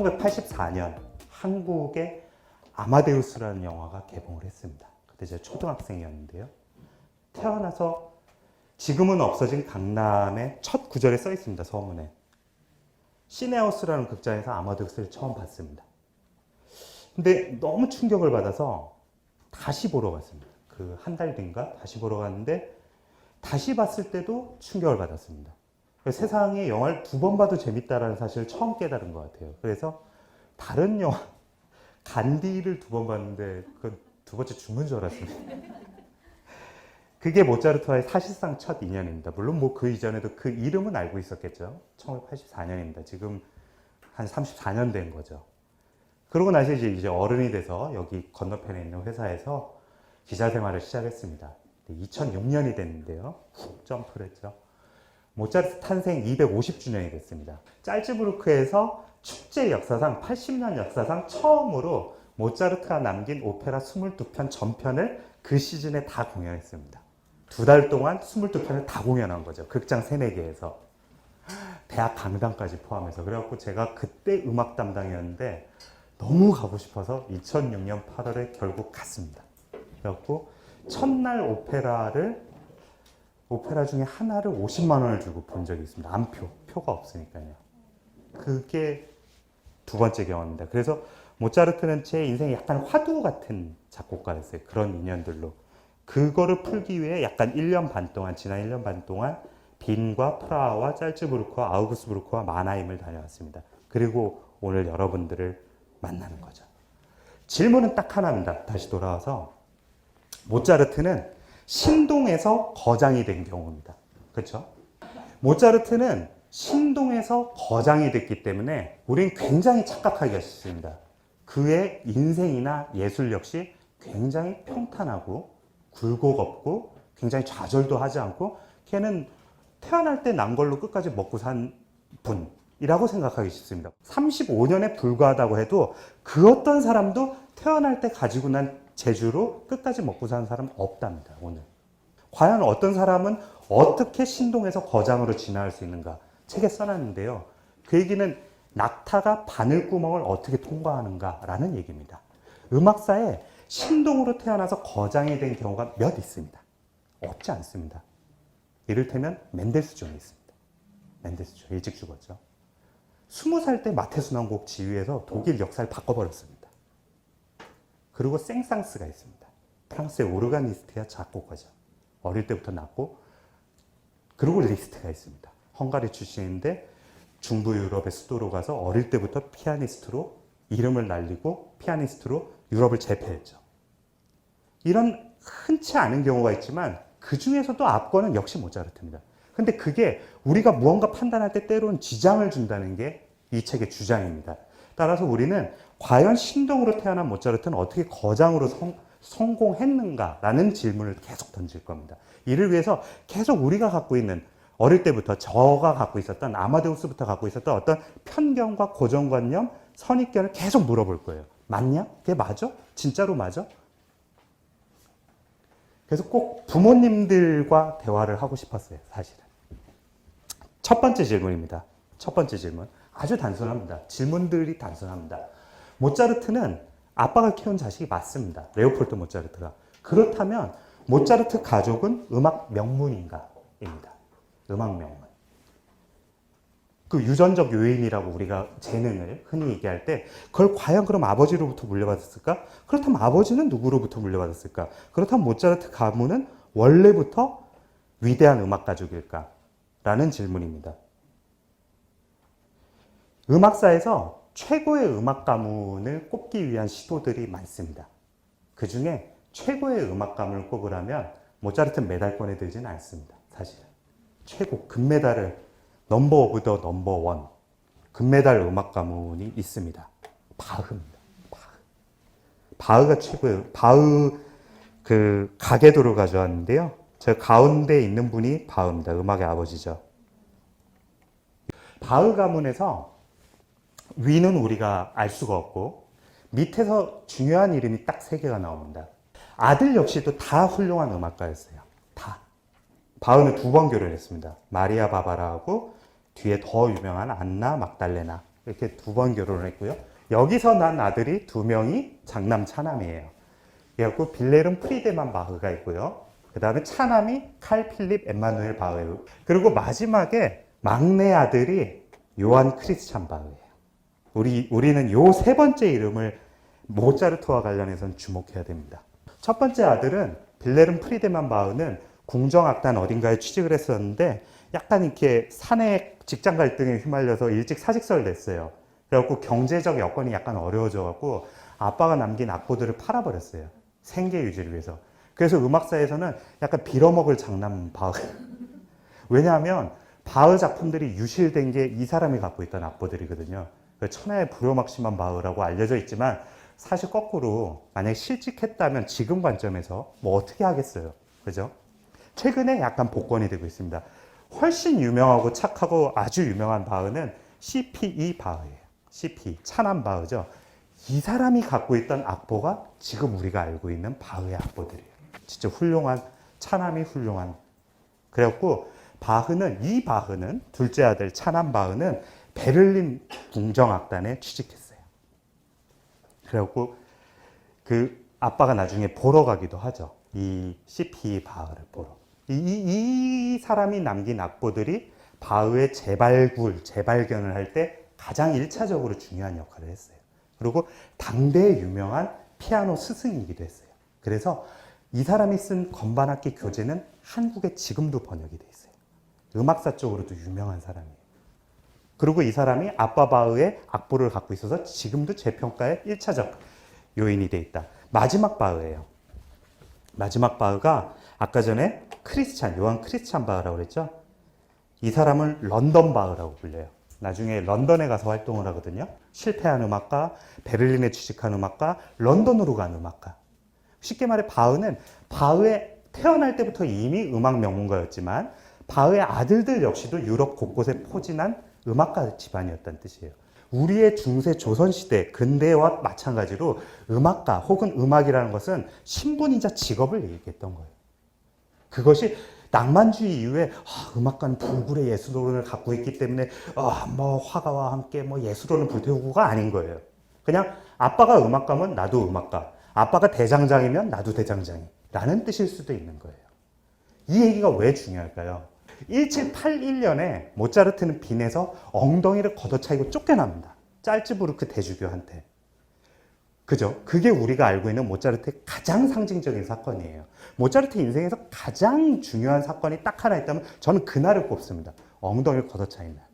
1984년 한국에 아마데우스라는 영화가 개봉을 했습니다. 그때 제가 초등학생이었는데요. 태어나서 지금은 없어진 강남의 첫 구절에 써 있습니다. 서문에. 시네하우스라는 극장에서 아마데우스를 처음 봤습니다. 근데 너무 충격을 받아서 다시 보러 갔습니다. 그 한 달 뒤인가 다시 보러 갔는데 다시 봤을 때도 충격을 받았습니다. 세상에 영화를 두 번 봐도 재밌다라는 사실을 처음 깨달은 것 같아요. 그래서 다른 영화, 간디를 두 번 봤는데 그 두 번째 죽는 줄 알았습니다. 그게 모차르트와의 사실상 첫 인연입니다. 물론 뭐 그 이전에도 그 이름은 알고 있었겠죠. 1984년입니다. 지금 한 34년 된 거죠. 그러고 나서 이제 어른이 돼서 여기 건너편에 있는 회사에서 기자 생활을 시작했습니다. 2006년이 됐는데요. 훅 점프를 했죠. 모차르트 탄생 250주년이 됐습니다. 짤즈부르크에서 축제 역사상 80년 역사상 처음으로 모차르트가 남긴 오페라 22편 전편을 그 시즌에 다 공연했습니다. 두 달 동안 22편을 다 공연한 거죠. 극장 3, 4개에서. 대학 강당까지 포함해서. 그래갖고 제가 그때 음악 담당이었는데 너무 가고 싶어서 2006년 8월에 결국 갔습니다. 그래갖고 첫날 오페라 중에 하나를 50만 원을 주고 본 적이 있습니다. 암표, 표가 없으니까요. 그게 두 번째 경험입니다. 그래서 모차르트는 제 인생에 약간 화두 같은 작곡가였어요. 그런 인연들로. 그거를 풀기 위해 약간 1년 반 동안, 지난 1년 반 동안 빈과 프라하와 짤츠부르크와 아우구스부르크와 마나임을 다녀왔습니다. 그리고 오늘 여러분들을 만나는 거죠. 질문은 딱 하나입니다. 다시 돌아와서 모차르트는 신동에서 거장이 된 경우입니다. 그렇죠? 모차르트는 신동에서 거장이 됐기 때문에 우린 굉장히 착각하기가 쉽습니다. 그의 인생이나 예술 역시 굉장히 평탄하고 굴곡없고 굉장히 좌절도 하지 않고 걔는 태어날 때 난 걸로 끝까지 먹고 산 분이라고 생각하기 쉽습니다. 35년에 불과하다고 해도 그 어떤 사람도 태어날 때 가지고 난 재주로 끝까지 먹고 사는 사람은 없답니다. 오늘. 과연 어떤 사람은 어떻게 신동에서 거장으로 진화할 수 있는가 책에 써놨는데요. 그 얘기는 낙타가 바늘구멍을 어떻게 통과하는가라는 얘기입니다. 음악사에 신동으로 태어나서 거장이 된 경우가 몇 있습니다. 없지 않습니다. 이를테면 멘델스존이 있습니다. 멘델스존 일찍 죽었죠. 20살 때 마테수난곡 지휘해서 독일 역사를 바꿔버렸습니다. 그리고 생상스가 있습니다. 프랑스의 오르가니스트야 작곡가죠. 어릴 때부터 났고, 그리고 리스트가 있습니다. 헝가리 출신인데 중부 유럽의 수도로 가서 어릴 때부터 피아니스트로 이름을 날리고 피아니스트로 유럽을 제패했죠. 이런 흔치 않은 경우가 있지만 그 중에서도 압권은 역시 모차르트입니다. 근데 그게 우리가 무언가 판단할 때 때로는 지장을 준다는 게 이 책의 주장입니다. 따라서 우리는 과연 신동으로 태어난 모차르트는 어떻게 거장으로 성공했는가라는 질문을 계속 던질 겁니다. 이를 위해서 계속 우리가 갖고 있는 어릴 때부터 저가 갖고 있었던 아마데우스부터 갖고 있었던 어떤 편견과 고정관념, 선입견을 계속 물어볼 거예요. 맞냐? 그게 맞아? 진짜로 맞아? 그래서 꼭 부모님들과 대화를 하고 싶었어요, 사실은. 첫 번째 질문입니다. 첫 번째 질문. 아주 단순합니다. 질문들이 단순합니다. 모차르트는 아빠가 키운 자식이 맞습니다. 레오폴드 모차르트가. 그렇다면 모차르트 가족은 음악 명문인가? 입니다. 음악 명문. 그 유전적 요인이라고 우리가 재능을 흔히 얘기할 때 그걸 과연 그럼 아버지로부터 물려받았을까? 그렇다면 아버지는 누구로부터 물려받았을까? 그렇다면 모차르트 가문은 원래부터 위대한 음악 가족일까? 라는 질문입니다. 음악사에서 최고의 음악 가문을 꼽기 위한 시도들이 많습니다. 그 중에 최고의 음악 가문을 꼽으라면 모차르트는 메달권에 들지는 않습니다. 사실은. 최고 금메달을 넘버 오브 더 넘버 원 금메달 음악 가문이 있습니다. 바흐입니다. 바흐가 최고예요. 바흐 그 가계도를 가져왔는데요. 저 가운데 있는 분이 바흐입니다. 음악의 아버지죠. 바흐 가문에서 위는 우리가 알 수가 없고 밑에서 중요한 이름이 딱 3개가 나옵니다. 아들 역시도 다 훌륭한 음악가였어요. 다. 바흐는 2번 결혼했습니다. 마리아 바바라하고 뒤에 더 유명한 안나 막달레나 이렇게 두 번 결혼을 했고요. 여기서 난 아들이 두 명이 장남 차남이에요. 그래갖고 빌레름 프리데만 바흐가 있고요. 그 다음에 차남이 칼 필립 엠마누엘 바흐예요. 그리고 마지막에 막내 아들이 요한 크리스찬 바흐예요. 우리는 요 세 번째 이름을 모차르트와 관련해서는 주목해야 됩니다. 첫 번째 아들은 빌레름 프리데만 바흐는 궁정악단 어딘가에 취직을 했었는데 약간 이렇게 사내 직장 갈등에 휘말려서 일찍 사직서를 냈어요. 그래갖고 경제적 여건이 약간 어려워져갖고 아빠가 남긴 악보들을 팔아버렸어요. 생계 유지를 위해서. 그래서 음악사에서는 약간 빌어먹을 장남 바흐. 왜냐하면 바흐 작품들이 유실된 게 이 사람이 갖고 있던 악보들이거든요. 천하의 불효막심한 바흐라고 알려져 있지만 사실 거꾸로 만약에 실직했다면 지금 관점에서 뭐 어떻게 하겠어요. 그죠? 최근에 약간 복권이 되고 있습니다. 훨씬 유명하고 착하고 아주 유명한 바흐는 CPE 바흐예요. CPE, 차남 바흐죠. 이 사람이 갖고 있던 악보가 지금 우리가 알고 있는 바흐의 악보들이에요. 진짜 훌륭한, 차남이 훌륭한. 그래갖고 이 바흐는 둘째 아들 차남 바흐는 베를린 궁정악단에 취직했어요. 그래갖고 그 아빠가 나중에 보러 가기도 하죠. 이 CPE 바흐를 보러. 이 사람이 남긴 악보들이 바흐의 재발견을 할 때 가장 1차적으로 중요한 역할을 했어요. 그리고 당대의 유명한 피아노 스승이기도 했어요. 그래서 이 사람이 쓴 건반악기 교재는 한국에 지금도 번역이 돼 있어요. 음악사 쪽으로도 유명한 사람이에요. 그리고 이 사람이 아빠 바흐의 악보를 갖고 있어서 지금도 재평가의 1차적 요인이 돼 있다. 마지막 바흐예요. 마지막 바흐가 아까 전에 요한 크리스찬 바흐라고 그랬죠? 이 사람을 런던 바흐라고 불려요. 나중에 런던에 가서 활동을 하거든요. 실패한 음악가, 베를린에 취직한 음악가, 런던으로 간 음악가. 쉽게 말해 바흐는 바흐의 태어날 때부터 이미 음악 명문가였지만 바흐의 아들들 역시도 유럽 곳곳에 포진한 음악가 집안이었다는 뜻이에요. 우리의 중세 조선시대 근대와 마찬가지로 음악가 혹은 음악이라는 것은 신분이자 직업을 얘기했던 거예요. 그것이 낭만주의 이후에 음악가는 불굴의 예술론을 갖고 있기 때문에 뭐 화가와 함께 뭐 예술론을 불태우고가 아닌 거예요. 그냥 아빠가 음악가면 나도 음악가, 아빠가 대장장이면 나도 대장장이라는 뜻일 수도 있는 거예요. 이 얘기가 왜 중요할까요? 1781년에 모차르트는 빈에서 엉덩이를 걷어차이고 쫓겨납니다. 짤츠부르크 대주교한테. 그죠? 그게 우리가 알고 있는 모차르트의 가장 상징적인 사건이에요. 모차르트 인생에서 가장 중요한 사건이 딱 하나 있다면 저는 그날을 꼽습니다. 엉덩이를 걷어차인 날.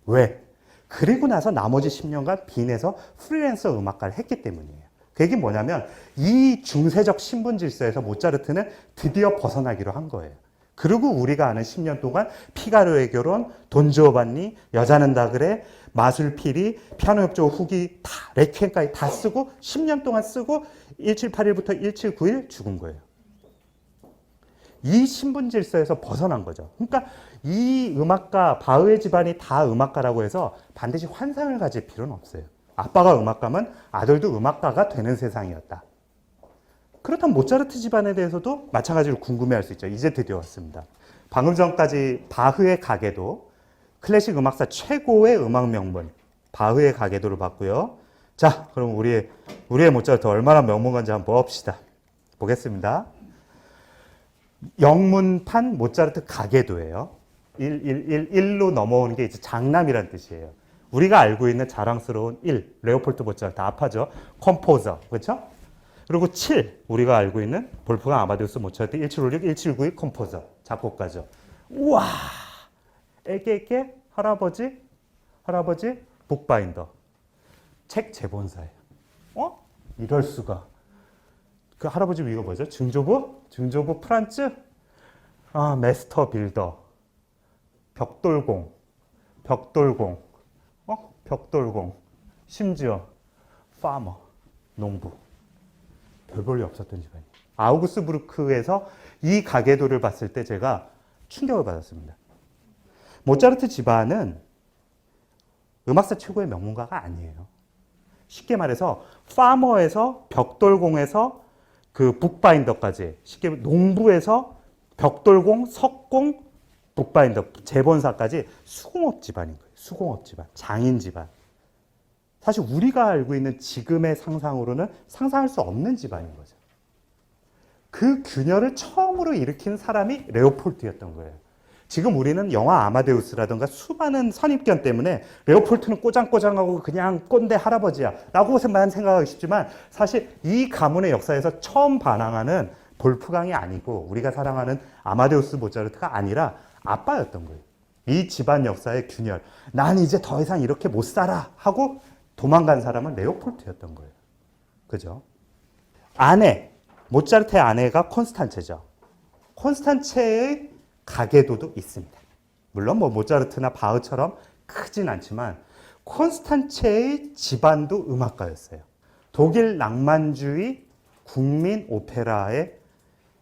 왜? 그리고 나서 나머지 10년간 빈에서 프리랜서 음악가를 했기 때문이에요. 그 얘기는 뭐냐면 이 중세적 신분 질서에서 모차르트는 드디어 벗어나기로 한 거예요. 그리고 우리가 아는 10년 동안 피가로의 결혼, 돈지오반니, 여자는 다 그래, 마술피리, 피아노 협조 후기 다 레퀴엠까지 다 쓰고 10년 동안 쓰고 1781부터 1791 죽은 거예요. 이 신분 질서에서 벗어난 거죠. 그러니까 이 음악가, 바흐의 집안이 다 음악가라고 해서 반드시 환상을 가질 필요는 없어요. 아빠가 음악가면 아들도 음악가가 되는 세상이었다. 그렇다면 모차르트 집안에 대해서도 마찬가지로 궁금해할 수 있죠. 이제 드디어 왔습니다. 방금 전까지 바흐의 가계도, 클래식 음악사 최고의 음악 명문 바흐의 가계도를 봤고요. 자, 그럼 우리의 모차르트 얼마나 명문가인지 한번 봅시다. 보겠습니다. 영문판 모차르트 가계도예요. 1로 넘어오는 게 이제 장남이란 뜻이에요. 우리가 알고 있는 자랑스러운 1, 레오폴드 모차르트 아파죠. 컴포저, 그렇죠? 그리고 7, 우리가 알고 있는 볼프강 아마데우스 모차르트 1756, 1791 컴포저, 작곡가죠. 우와! 애게 할아버지 북바인더. 책 재본사예요. 이럴 수가. 그 할아버지 이거 뭐죠? 증조부 프란츠? 메스터 빌더. 벽돌공. 심지어 파머, 농부. 별 볼일 없었던 집안이에요. 아우구스부르크에서 이 가계도를 봤을 때 제가 충격을 받았습니다. 모차르트 집안은 음악사 최고의 명문가가 아니에요. 쉽게 말해서 파머에서 벽돌공에서 그 북바인더까지, 쉽게 농부에서 벽돌공, 석공, 북바인더, 재본사까지 수공업 집안인 거예요. 수공업 집안, 장인 집안. 사실 우리가 알고 있는 지금의 상상으로는 상상할 수 없는 집안인 거죠. 그 균열을 처음으로 일으킨 사람이 레오폴트였던 거예요. 지금 우리는 영화 아마데우스라든가 수많은 선입견 때문에 레오폴트는 꼬장꼬장하고 그냥 꼰대 할아버지야 라고만 생각하기 쉽지만 사실 이 가문의 역사에서 처음 반항하는 볼프강이 아니고 우리가 사랑하는 아마데우스 모차르트가 아니라 아빠였던 거예요. 이 집안 역사의 균열, 난 이제 더 이상 이렇게 못 살아 하고 도망간 사람은 레오폴트였던 거예요. 그죠? 아내, 모차르트의 아내가 콘스탄체죠. 콘스탄체의 가계도도 있습니다. 물론 뭐 모차르트나 바흐처럼 크진 않지만 콘스탄체의 집안도 음악가였어요. 독일 낭만주의 국민 오페라의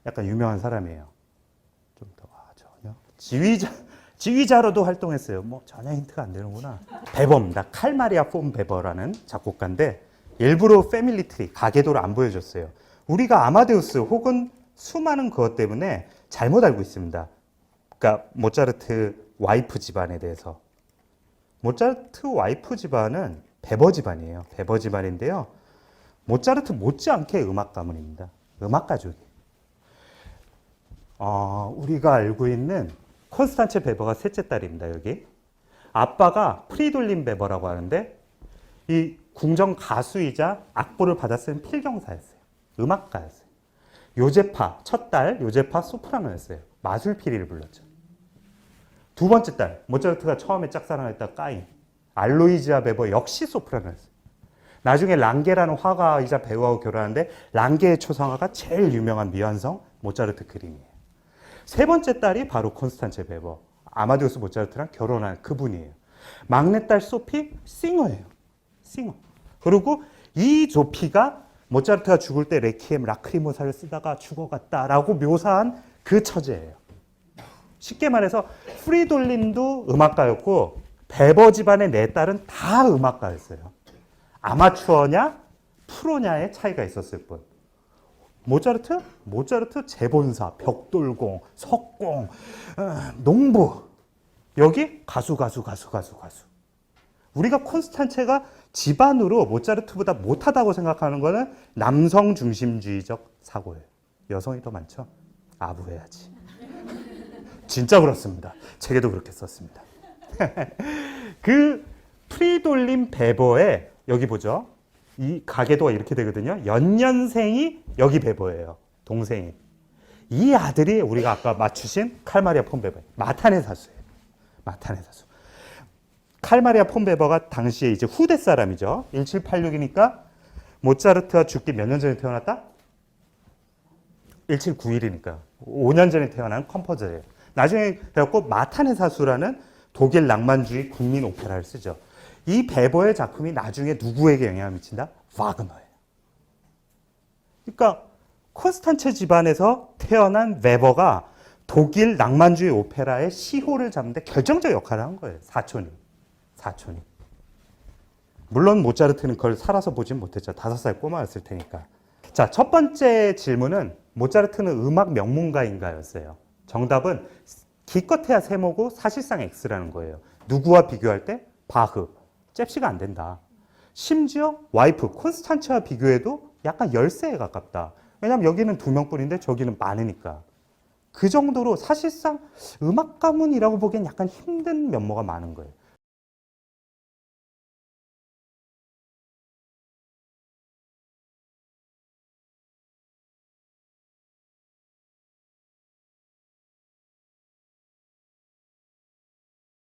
약간 유명한 사람이에요. 좀 더 전혀 지휘자로도 활동했어요. 뭐 전혀 힌트가 안 되는구나. 베버입니다. 칼 마리아 폰 베버라는 작곡가인데 일부러 패밀리 트리 가계도를 안 보여줬어요. 우리가 아마데우스 혹은 수많은 그것 때문에 잘못 알고 있습니다. 그러니까 모차르트 와이프 집안에 대해서. 모차르트 와이프 집안은 베버 집안이에요. 베버 집안인데요. 모차르트 못지않게 음악 가문입니다. 음악 가족이에요. 우리가 알고 있는 콘스탄체 베버가 셋째 딸입니다. 여기. 아빠가 프리돌린 베버라고 하는데 이 궁정 가수이자 악보를 받아 쓴 필경사였어요. 음악가였어요. 요제파, 첫 딸 요제파 소프라노였어요. 마술피리를 불렀죠. 두 번째 딸, 모차르트가 처음에 짝사랑했던 까인, 알로이지아 베버 역시 소프라노였어요. 나중에 랑게라는 화가이자 배우하고 결혼하는데 랑게의 초상화가 제일 유명한 미완성 모차르트 그림이에요. 세 번째 딸이 바로 콘스탄체 베버, 아마데우스 모차르트랑 결혼한 그분이에요. 막내딸 소피 싱어예요. 싱어. 그리고 이 소피가 모차르트가 죽을 때 레퀴엠 라크리모사를 쓰다가 죽어갔다라고 묘사한 그 처제예요. 쉽게 말해서 프리돌린도 음악가였고 베버 집안의 네 딸은 다 음악가였어요. 아마추어냐 프로냐의 차이가 있었을 뿐. 모차르트 재본사, 벽돌공, 석공, 농부. 여기 가수. 우리가 콘스탄체가 집안으로 모차르트보다 못하다고 생각하는 거는 남성 중심주의적 사고예요. 여성이 더 많죠? 아부해야지. 진짜 그렇습니다. 책에도 그렇게 썼습니다. 그 프리돌린 베버의 여기 보죠. 이 가계도가 이렇게 되거든요. 연년생이 여기 베버예요. 동생이. 이 아들이 우리가 아까 맞추신 칼마리아 폰 베버. 마탄의 사수예요. 마탄의 사수. 칼마리아 폰 베버가 당시에 이제 후대 사람이죠. 1786이니까 모차르트가 죽기 몇 년 전에 태어났다? 1791이니까 5년 전에 태어난 컴포저예요. 나중에 그래갖고 마탄의 사수라는 독일 낭만주의 국민 오페라를 쓰죠. 이 베버의 작품이 나중에 누구에게 영향을 미친다? 와그너예요. 그러니까 콘스탄체 집안에서 태어난 베버가 독일 낭만주의 오페라의 시호를 잡는데 결정적 역할을 한 거예요. 사촌이. 물론 모차르트는 그걸 살아서 보진 못했죠. 5살 꼬마였을 테니까. 자, 첫 번째 질문은 모차르트는 음악 명문가인가였어요. 정답은 기껏해야 세모고 사실상 X라는 거예요. 누구와 비교할 때? 바흐. 잽시가 안 된다. 심지어 와이프 콘스탄체와 비교해도 약간 열세에 가깝다. 왜냐하면 여기는 2명뿐인데 저기는 많으니까. 그 정도로 사실상 음악 가문이라고 보기엔 약간 힘든 면모가 많은 거예요.